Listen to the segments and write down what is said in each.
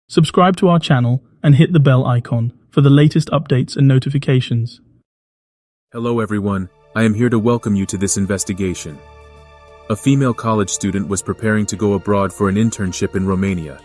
Subscribe to our channel and hit the bell icon for the latest updates and notifications. Hello everyone, I am here to welcome you to this investigation. A female college student was preparing to go abroad for an internship in Romania.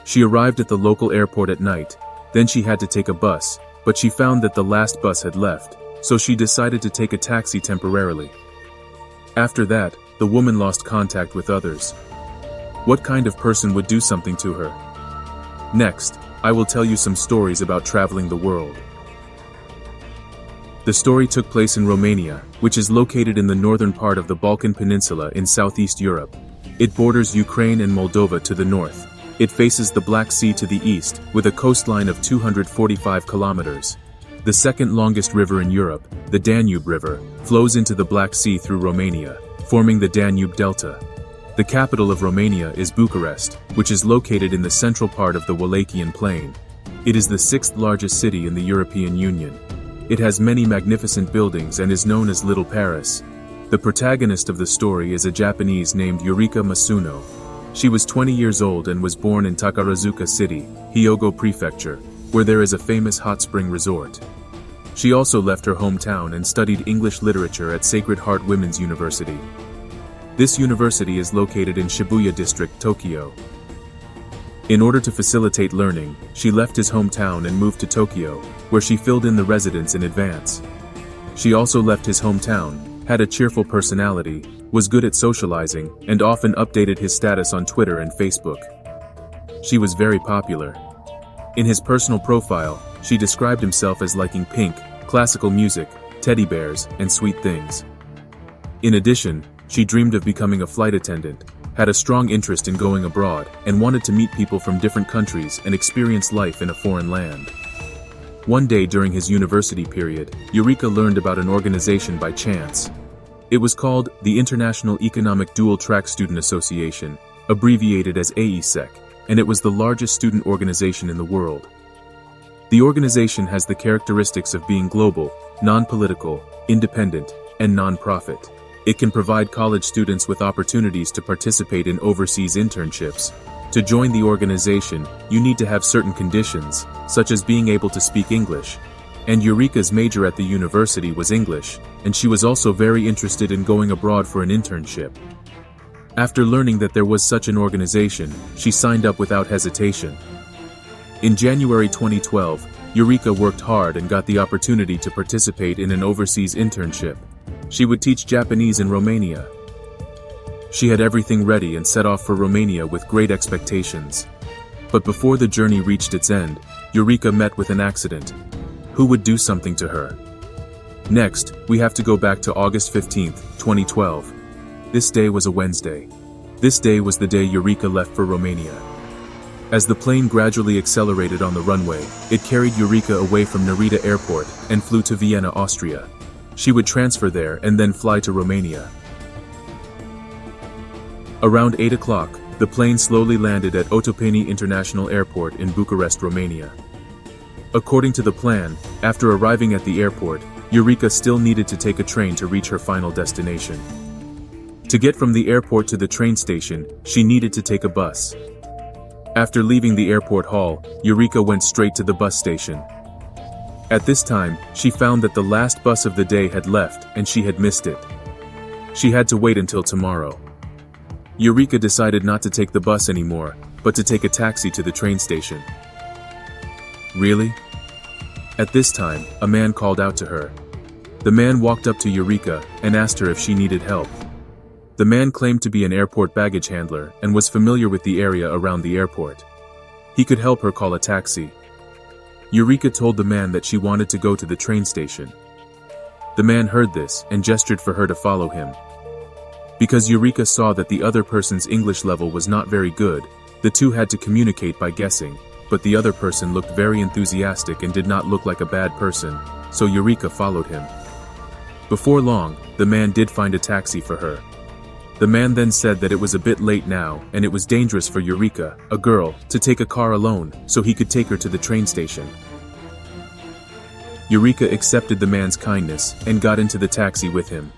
She arrived at the local airport at night, then she had to take a bus, but she found that the last bus had left, so she decided to take a taxi temporarily. After that, the woman lost contact with others. What kind of person would do something to her? Next, I will tell you some stories about traveling the world. The story took place in Romania, which is located in the northern part of the Balkan Peninsula in Southeast Europe. It borders Ukraine and Moldova to the north. It faces the Black Sea to the east, with a coastline of 245 kilometers. The second longest river in Europe, the Danube River, flows into the Black Sea through Romania, forming the Danube Delta. The capital of Romania is Bucharest, which is located in the central part of the Wallachian Plain. It is the sixth largest city in the European Union. It has many magnificent buildings and is known as Little Paris. The protagonist of the story is a Japanese named Yurika Masuno. She was 20 years old and was born in Takarazuka City, Hyogo Prefecture, where there is a famous hot spring resort. She also left her hometown and studied English literature at Sacred Heart Women's University. This university is located in Shibuya District, Tokyo. In order to facilitate learning, she left his hometown and moved to Tokyo, where she filled in the residence in advance. She also left his hometown, had a cheerful personality, was good at socializing, and often updated his status on Twitter and Facebook. She was very popular. In his personal profile, she described himself as liking pink, classical music, teddy bears, and sweet things. In addition, she dreamed of becoming a flight attendant, had a strong interest in going abroad, and wanted to meet people from different countries and experience life in a foreign land. One day during his university period, Yurika learned about an organization by chance. It was called the International Economic Dual Track Student Association, abbreviated as AIESEC, and it was the largest student organization in the world. The organization has the characteristics of being global, non-political, independent, and non-profit. It can provide college students with opportunities to participate in overseas internships. To join the organization, you need to have certain conditions, such as being able to speak English. And Yurika's major at the university was English, and she was also very interested in going abroad for an internship. After learning that there was such an organization, she signed up without hesitation. In January 2012, Yurika worked hard and got the opportunity to participate in an overseas internship. She would teach Japanese in Romania. She had everything ready and set off for Romania with great expectations. But before the journey reached its end, Yurika met with an accident. Who would do something to her? Next, we have to go back to August 15, 2012. This day was a Wednesday. This day was the day Yurika left for Romania. As the plane gradually accelerated on the runway, it carried Yurika away from Narita Airport and flew to Vienna, Austria. She would transfer there and then fly to Romania. Around 8 o'clock, the plane slowly landed at Otopeni International Airport in Bucharest, Romania. According to the plan, after arriving at the airport, Yurika still needed to take a train to reach her final destination. To get from the airport to the train station, she needed to take a bus. After leaving the airport hall, Yurika went straight to the bus station. At this time, she found that the last bus of the day had left and she had missed it. She had to wait until tomorrow. Yurika decided not to take the bus anymore, but to take a taxi to the train station. Really? At this time, a man called out to her. The man walked up to Yurika and asked her if she needed help. The man claimed to be an airport baggage handler and was familiar with the area around the airport. He could help her call a taxi. Yurika told the man that she wanted to go to the train station. The man heard this and gestured for her to follow him. Because Yurika saw that the other person's English level was not very good, the two had to communicate by guessing, but the other person looked very enthusiastic and did not look like a bad person, so Yurika followed him. Before long, the man did find a taxi for her. The man then said that it was a bit late now and it was dangerous for Yurika, a girl, to take a car alone, so he could take her to the train station. Yurika accepted the man's kindness and got into the taxi with him.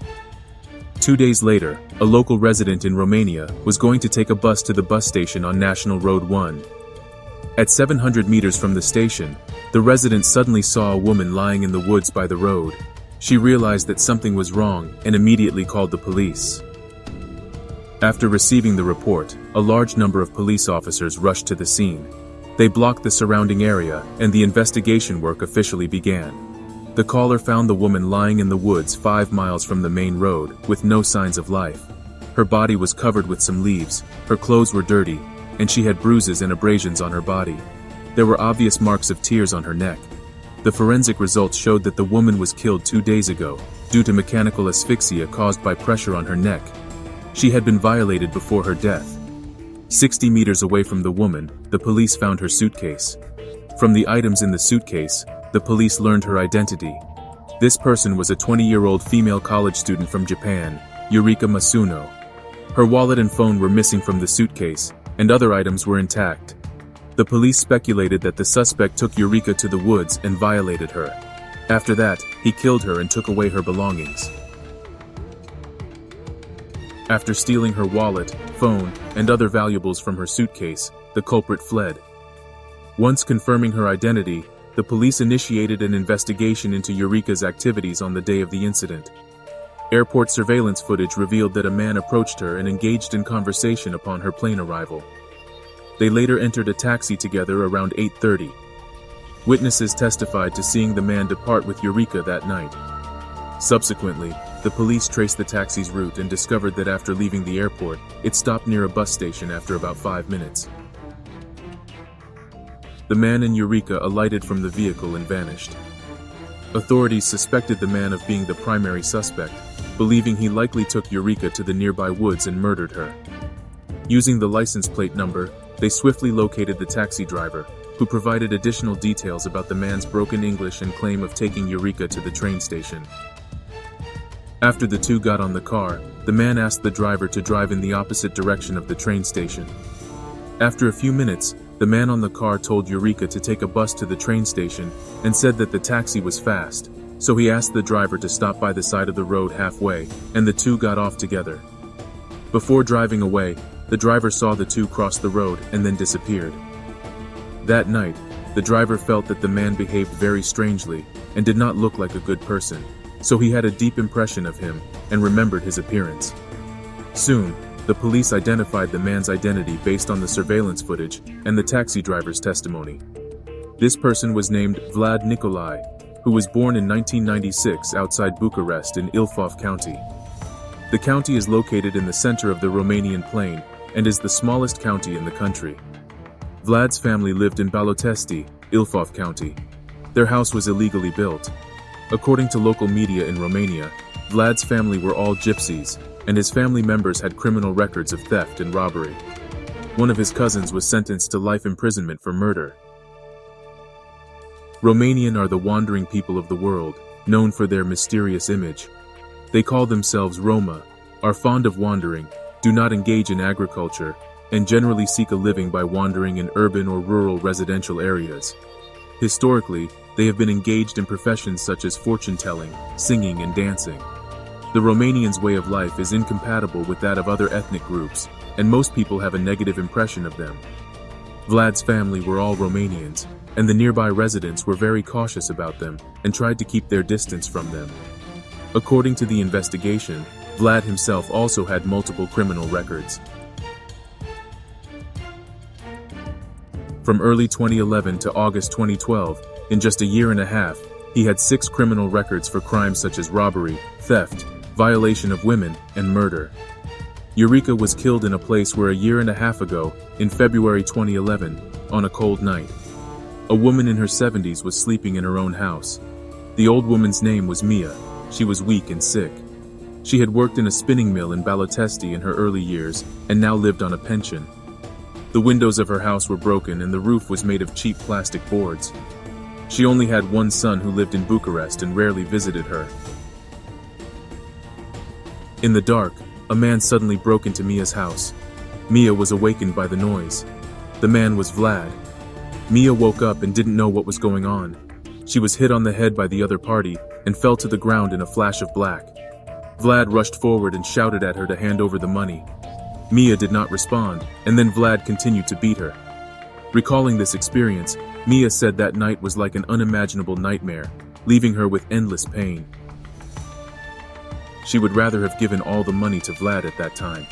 2 days later, a local resident in Romania was going to take a bus to the bus station on National Road 1. At 700 meters from the station, the resident suddenly saw a woman lying in the woods by the road. She realized that something was wrong and immediately called the police. After receiving the report, a large number of police officers rushed to the scene. They blocked the surrounding area, and the investigation work officially began. The caller found the woman lying in the woods 5 miles from the main road, with no signs of life. Her body was covered with some leaves, her clothes were dirty, and she had bruises and abrasions on her body. There were obvious marks of tears on her neck. The forensic results showed that the woman was killed 2 days ago, due to mechanical asphyxia caused by pressure on her neck. She had been violated before her death. 60 meters away from the woman, the police found her suitcase. From the items in the suitcase, the police learned her identity. This person was a 20-year-old female college student from Japan, Yurika Masuno. Her wallet and phone were missing from the suitcase, and other items were intact. The police speculated that the suspect took Yurika to the woods and violated her. After that, he killed her and took away her belongings. After stealing her wallet, phone, and other valuables from her suitcase, the culprit fled. Once confirming her identity, the police initiated an investigation into Yurika's activities on the day of the incident. Airport surveillance footage revealed that a man approached her and engaged in conversation upon her plane arrival. They later entered a taxi together around 8:30. Witnesses testified to seeing the man depart with Yurika that night. Subsequently, the police traced the taxi's route and discovered that after leaving the airport, it stopped near a bus station after about 5 minutes. The man and Yurika alighted from the vehicle and vanished. Authorities suspected the man of being the primary suspect, believing he likely took Yurika to the nearby woods and murdered her. Using the license plate number, they swiftly located the taxi driver, who provided additional details about the man's broken English and claim of taking Yurika to the train station. After the two got on the car, the man asked the driver to drive in the opposite direction of the train station. After a few minutes, the man on the car told Yurika to take a bus to the train station and said that the taxi was fast, so he asked the driver to stop by the side of the road halfway, and the two got off together. Before driving away, the driver saw the two cross the road and then disappeared. That night, the driver felt that the man behaved very strangely and did not look like a good person, so he had a deep impression of him and remembered his appearance. Soon, the police identified the man's identity based on the surveillance footage and the taxi driver's testimony. This person was named Vlad Nicolae, who was born in 1996 outside Bucharest in Ilfov County. The county is located in the center of the Romanian plain and is the smallest county in the country. Vlad's family lived in Balotesti, Ilfov County. Their house was illegally built. According to local media in Romania, Vlad's family were all gypsies, and his family members had criminal records of theft and robbery. One of his cousins was sentenced to life imprisonment for murder. Romanian are the wandering people of the world, known for their mysterious image. They call themselves Roma, are fond of wandering, do not engage in agriculture, and generally seek a living by wandering in urban or rural residential areas. Historically, they have been engaged in professions such as fortune-telling, singing, and dancing. The Romanians' way of life is incompatible with that of other ethnic groups, and most people have a negative impression of them. Vlad's family were all Romanians, and the nearby residents were very cautious about them and tried to keep their distance from them. According to the investigation, Vlad himself also had multiple criminal records. From early 2011 to August 2012, in just a year and a half, he had 6 criminal records for crimes such as robbery, theft, violation of women, and murder. Yurika was killed in a place where a year and a half ago, in February 2011, on a cold night. A woman in her 70s was sleeping in her own house. The old woman's name was Mia. She was weak and sick. She had worked in a spinning mill in Balotesti in her early years and now lived on a pension. The windows of her house were broken and the roof was made of cheap plastic boards. She only had one son who lived in Bucharest and rarely visited her. In the dark, a man suddenly broke into Mia's house. Mia was awakened by the noise. The man was Vlad. Mia woke up and didn't know what was going on. She was hit on the head by the other party and fell to the ground in a flash of black. Vlad rushed forward and shouted at her to hand over the money. Mia did not respond, and then Vlad continued to beat her. Recalling this experience, Mia said that night was like an unimaginable nightmare, leaving her with endless pain. She would rather have given all the money to Vlad at that time.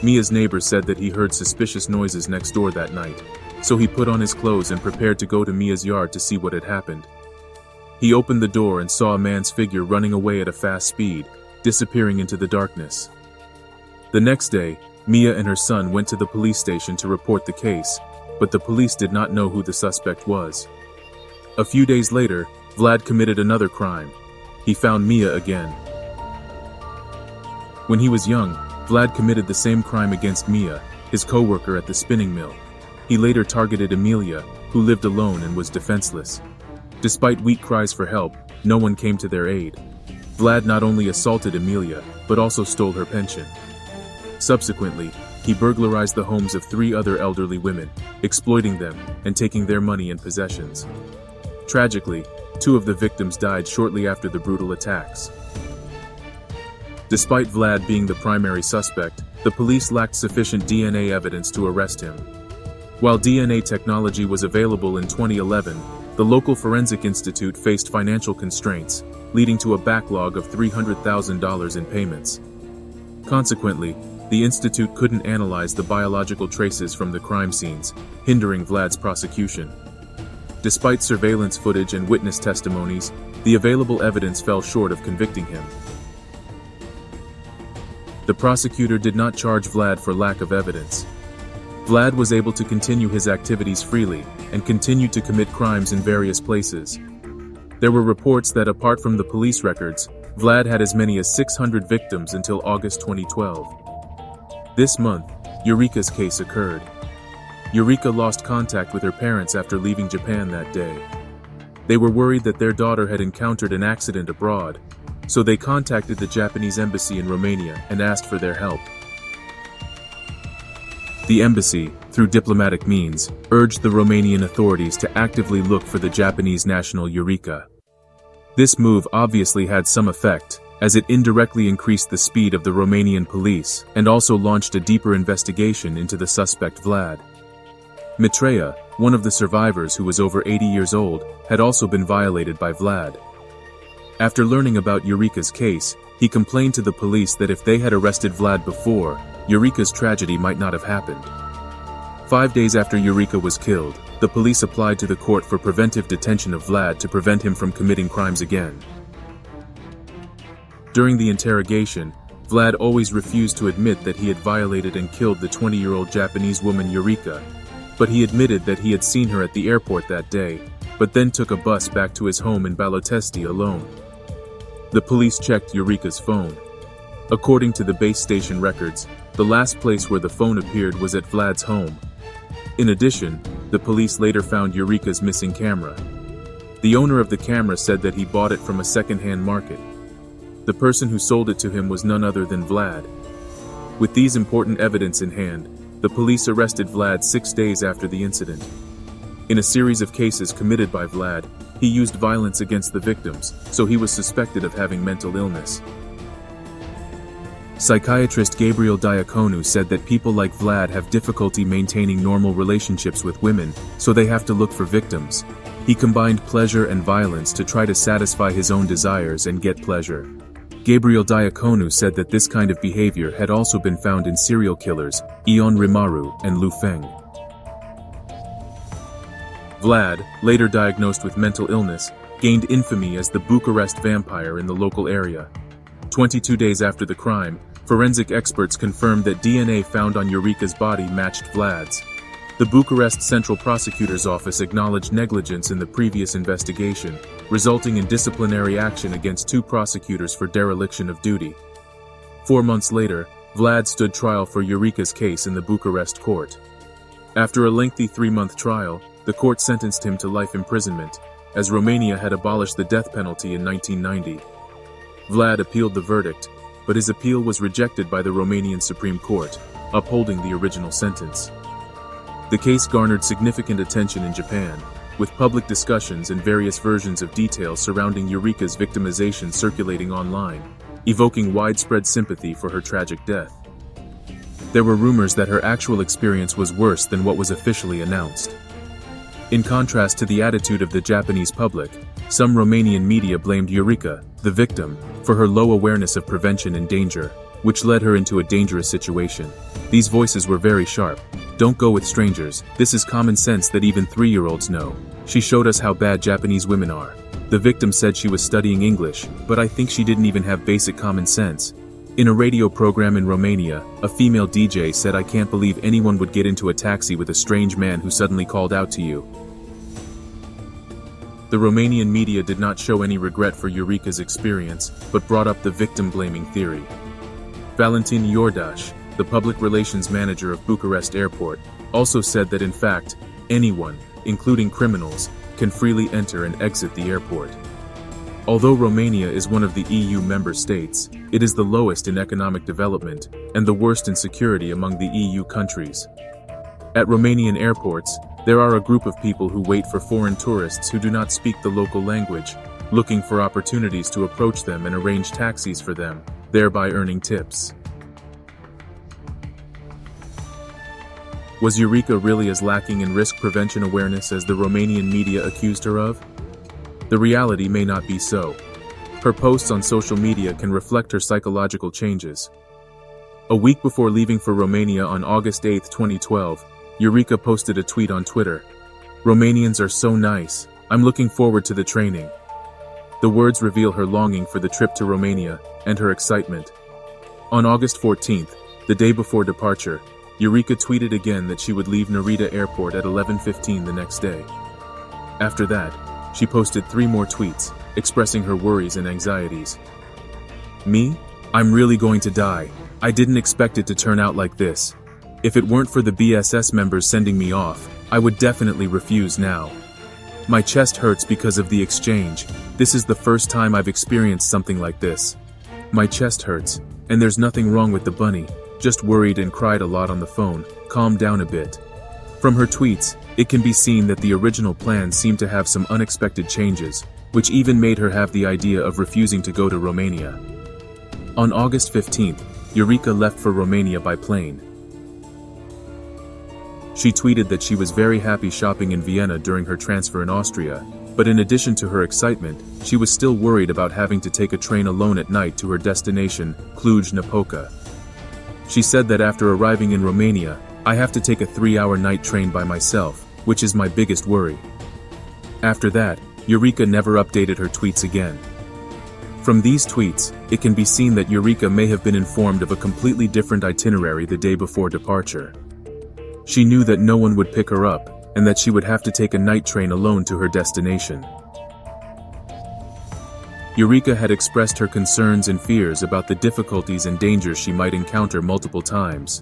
Mia's neighbor said that he heard suspicious noises next door that night, so he put on his clothes and prepared to go to Mia's yard to see what had happened. He opened the door and saw a man's figure running away at a fast speed, disappearing into the darkness. The next day, Mia and her son went to the police station to report the case, but the police did not know who the suspect was. A few days later, Vlad committed another crime. He found Mia again. When he was young, Vlad committed the same crime against Mia, his co-worker at the spinning mill. He later targeted Emilia, who lived alone and was defenseless. Despite weak cries for help, no one came to their aid. Vlad not only assaulted Emilia, but also stole her pension. Subsequently, he burglarized the homes of 3 other elderly women, exploiting them and taking their money and possessions. Tragically, 2 of the victims died shortly after the brutal attacks. Despite Vlad being the primary suspect, the police lacked sufficient DNA evidence to arrest him. While DNA technology was available in 2011, the local forensic institute faced financial constraints, leading to a backlog of $300,000 in payments. Consequently, the institute couldn't analyze the biological traces from the crime scenes, hindering Vlad's prosecution. Despite surveillance footage and witness testimonies, the available evidence fell short of convicting him. The prosecutor did not charge Vlad for lack of evidence. Vlad was able to continue his activities freely and continued to commit crimes in various places. There were reports that apart from the police records, Vlad had as many as 600 victims until August 2012. This month, Yurika's case occurred. Yurika lost contact with her parents after leaving Japan that day. They were worried that their daughter had encountered an accident abroad, so they contacted the Japanese embassy in Romania and asked for their help. The embassy, through diplomatic means, urged the Romanian authorities to actively look for the Japanese national Yurika. This move obviously had some effect, as it indirectly increased the speed of the Romanian police and also launched a deeper investigation into the suspect Vlad. Maitreya, one of the survivors who was over 80 years old, had also been violated by Vlad. After learning about Yurika's case, he complained to the police that if they had arrested Vlad before, Yurika's tragedy might not have happened. 5 days after Yurika was killed, the police applied to the court for preventive detention of Vlad to prevent him from committing crimes again. During the interrogation, Vlad always refused to admit that he had violated and killed the 20-year-old Japanese woman Yurika, but he admitted that he had seen her at the airport that day, but then took a bus back to his home in Balotesti alone. The police checked Yurika's phone. According to the base station records, the last place where the phone appeared was at Vlad's home. In addition, the police later found Yurika's missing camera. The owner of the camera said that he bought it from a second-hand market. The person who sold it to him was none other than Vlad. With these important evidence in hand, the police arrested Vlad 6 days after the incident. In a series of cases committed by Vlad, he used violence against the victims, so he was suspected of having mental illness. Psychiatrist Gabriel Diaconu said that people like Vlad have difficulty maintaining normal relationships with women, so they have to look for victims. He combined pleasure and violence to try to satisfy his own desires and get pleasure. Gabriel Diaconu said that this kind of behavior had also been found in serial killers, Ion Rimaru and Lu Feng. Vlad, later diagnosed with mental illness, gained infamy as the Bucharest vampire in the local area. 22 days after the crime, forensic experts confirmed that DNA found on Yurika's body matched Vlad's. The Bucharest Central Prosecutor's Office acknowledged negligence in the previous investigation, resulting in disciplinary action against 2 prosecutors for dereliction of duty. 4 months later, Vlad stood trial for Yurika's case in the Bucharest court. After a lengthy 3-month trial, the court sentenced him to life imprisonment, as Romania had abolished the death penalty in 1990. Vlad appealed the verdict, but his appeal was rejected by the Romanian Supreme Court, upholding the original sentence. The case garnered significant attention in Japan, with public discussions and various versions of details surrounding Yurika's victimization circulating online, evoking widespread sympathy for her tragic death. There were rumors that her actual experience was worse than what was officially announced. In contrast to the attitude of the Japanese public, some Romanian media blamed Yurika, the victim, for her low awareness of prevention and danger, which led her into a dangerous situation. These voices were very sharp. Don't go with strangers, this is common sense that even 3-year-olds know. She showed us how bad Japanese women are. The victim said she was studying English, but I think she didn't even have basic common sense. In a radio program in Romania, a female DJ said, "I can't believe anyone would get into a taxi with a strange man who suddenly called out to you." The Romanian media did not show any regret for Yurika's experience, but brought up the victim-blaming theory. Valentin Iordache, the public relations manager of Bucharest Airport, also said that in fact, anyone, including criminals, can freely enter and exit the airport. Although Romania is one of the EU member states, it is the lowest in economic development and the worst in security among the EU countries. At Romanian airports, there are a group of people who wait for foreign tourists who do not speak the local language, looking for opportunities to approach them and arrange taxis for them, thereby earning tips. Was Yurika really as lacking in risk prevention awareness as the Romanian media accused her of? The reality may not be so. Her posts on social media can reflect her psychological changes. A week before leaving for Romania on August 8, 2012, Yurika posted a tweet on Twitter. "Romanians are so nice. I'm looking forward to the training." The words reveal her longing for the trip to Romania and her excitement. On August 14th, the day before departure, Yurika tweeted again that she would leave Narita Airport at 11:15 the next day. After that, she posted 3 more tweets, expressing her worries and anxieties. "Me? I'm really going to die. I didn't expect it to turn out like this. If it weren't for the BSS members sending me off, I would definitely refuse now. My chest hurts because of the exchange. This is the first time I've experienced something like this. My chest hurts, and there's nothing wrong with the bunny, just worried and cried a lot on the phone, calm down a bit." From her tweets, it can be seen that the original plan seemed to have some unexpected changes, which even made her have the idea of refusing to go to Romania. On August 15th, Yurika left for Romania by plane. She tweeted that she was very happy shopping in Vienna during her transfer in Austria, but in addition to her excitement, she was still worried about having to take a train alone at night to her destination, Cluj-Napoca. She said that after arriving in Romania, "I have to take a 3-hour night train by myself, which is my biggest worry." After that, Yurika never updated her tweets again. From these tweets, it can be seen that Yurika may have been informed of a completely different itinerary the day before departure. She knew that no one would pick her up, and that she would have to take a night train alone to her destination. Yurika had expressed her concerns and fears about the difficulties and dangers she might encounter multiple times.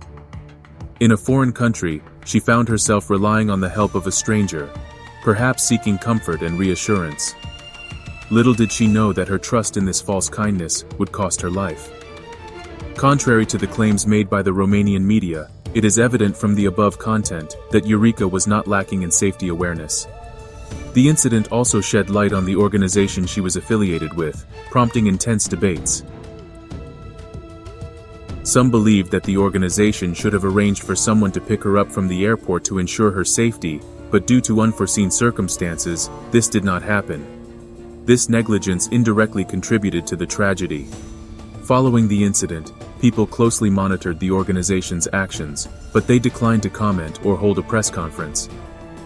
In a foreign country, she found herself relying on the help of a stranger, perhaps seeking comfort and reassurance. Little did she know that her trust in this false kindness would cost her life. Contrary to the claims made by the Romanian media, it is evident from the above content that Yurika was not lacking in safety awareness. The incident also shed light on the organization she was affiliated with, prompting intense debates. Some believed that the organization should have arranged for someone to pick her up from the airport to ensure her safety, but due to unforeseen circumstances, this did not happen. This negligence indirectly contributed to the tragedy. Following the incident, people closely monitored the organization's actions, but they declined to comment or hold a press conference.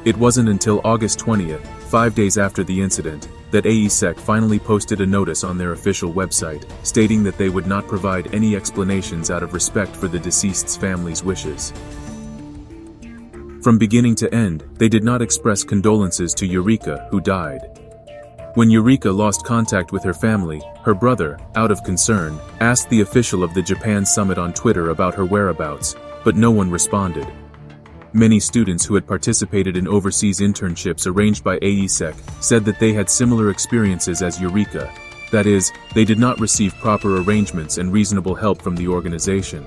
It wasn't until August 20th, 5 days after the incident, that AIESEC finally posted a notice on their official website, stating that they would not provide any explanations out of respect for the deceased's family's wishes. From beginning to end, they did not express condolences to Yurika, who died. When Yurika lost contact with her family, her brother, out of concern, asked the official of the Japan summit on Twitter about her whereabouts, but no one responded. Many students who had participated in overseas internships arranged by AIESEC said that they had similar experiences as Yurika. That is, they did not receive proper arrangements and reasonable help from the organization.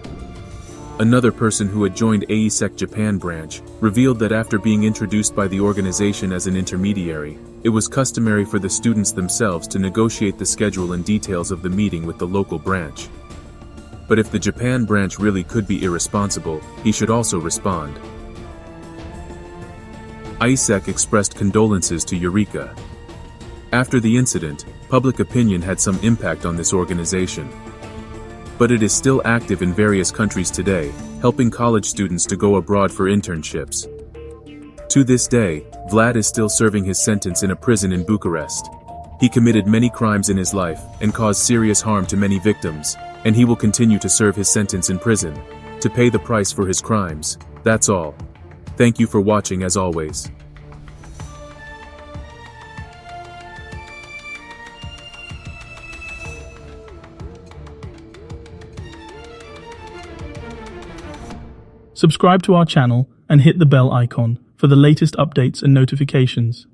Another person who had joined AIESEC Japan branch revealed that after being introduced by the organization as an intermediary, it was customary for the students themselves to negotiate the schedule and details of the meeting with the local branch. but if the Japan branch really could be irresponsible, he should also respond. AIESEC expressed condolences to Yurika. After the incident, public opinion had some impact on this organization. But it is still active in various countries today, helping college students to go abroad for internships. To this day, Vlad is still serving his sentence in a prison in Bucharest. He committed many crimes in his life and caused serious harm to many victims, and he will continue to serve his sentence in prison, to pay the price for his crimes. That's all. Thank you for watching as always. Subscribe to our channel and hit the bell icon for the latest updates and notifications.